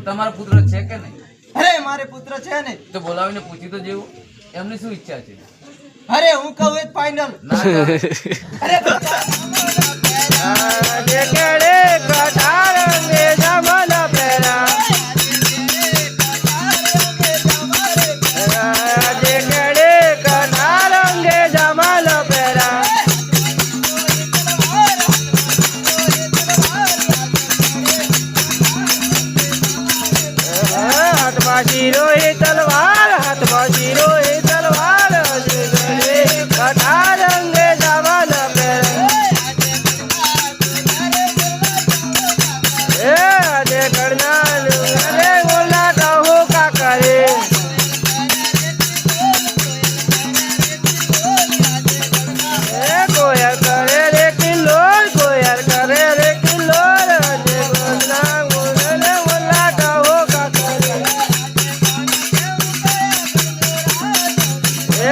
પણ તમારો પુત્ર છે કે નહીં? અરે મારે પુત્ર છે ને. તો બોલાવીને પૂછી તો જેવું એમની શું ઈચ્છા છે? અરે હું કહું એ ફાઇનલ. અરે આજે કેડે કટાર અંગે જમલ પેરા આજે કેડે કટાર અંગે જમલ પેરા હાથમાં શીરો એ તલવાર હાથમાં શીરો એ તલવાર આજે કેડે કટાર અંગે જમલ પેરા આજે કરનાર અરે બોલા કહો કા કરે કોયર કરે રે કિલ્લોર કોયર કરે રે કિલ્લોર આજે બોલા બોલા કહો કા કરે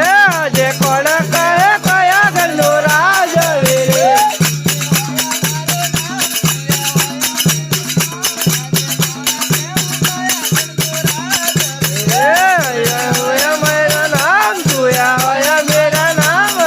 આજે કોણ કરે કયા ઘરનો રાજ રે मेरा नाम तुया होया मेरा नाम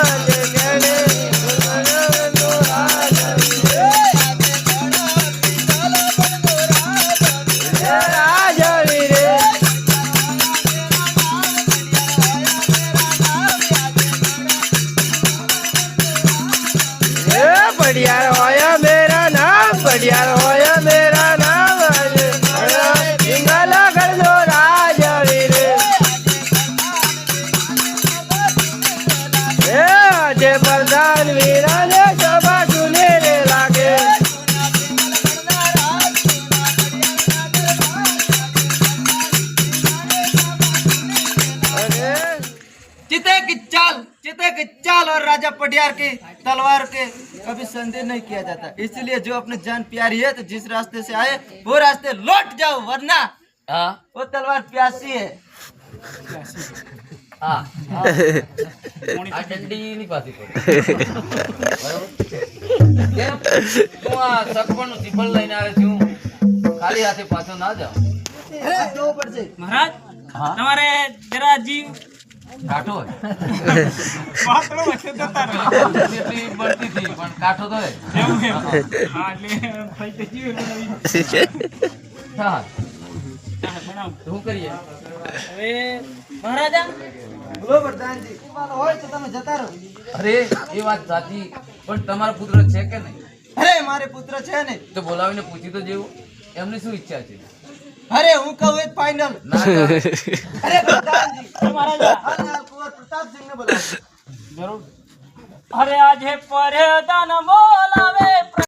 बढ़िया होया मेरा नाम बढ़िया होया मेरा नाम सिंगला कर दो राज આજે પ્રધાન વીરાને સભા સુને રે લાગે चिते की चाल और राजा पटियार की तलवार के कभी संदेह नहीं किया जाता, इसलिए जो अपनी जान प्यारी है तो जिस रास्ते से आए वो रास्ते लौट जाओ, वरना वो तलवार प्यासी है। આ ડંડી ની પાછી પડી કેમ હું આ સગપણનું ટીપલ લઈને આવે છું, ખાલી હાથે પાછો ના જાઉં. જવું પડશે મહારાજ તમારે જરા જીવ કાઠો હોય પાતળો હશે તો તારે એટલી બળતી હતી પણ કાઠો તો હોય. એવું એમ હા એટલે ભાઈ તો જીવ હા બનાવ શું કરીએ હવે મહારાજા બોલો પ્રધાનજી, હોય તો તમે જતા રહો. અરે એ વાત સાચી પણ તમારો પુત્ર છે કે નહીં? અરે મારે પુત્ર છે ને. તો બોલાવીને પૂછી તો જેવું એમની શું ઈચ્છા છે? અરે હું કહું એ ફાઇનલ. અરે પ્રધાનજી મહારાજા પ્રતાપસિંહ ને બોલાવો. જરૂર અરે આજે પરે દાન બોલાવે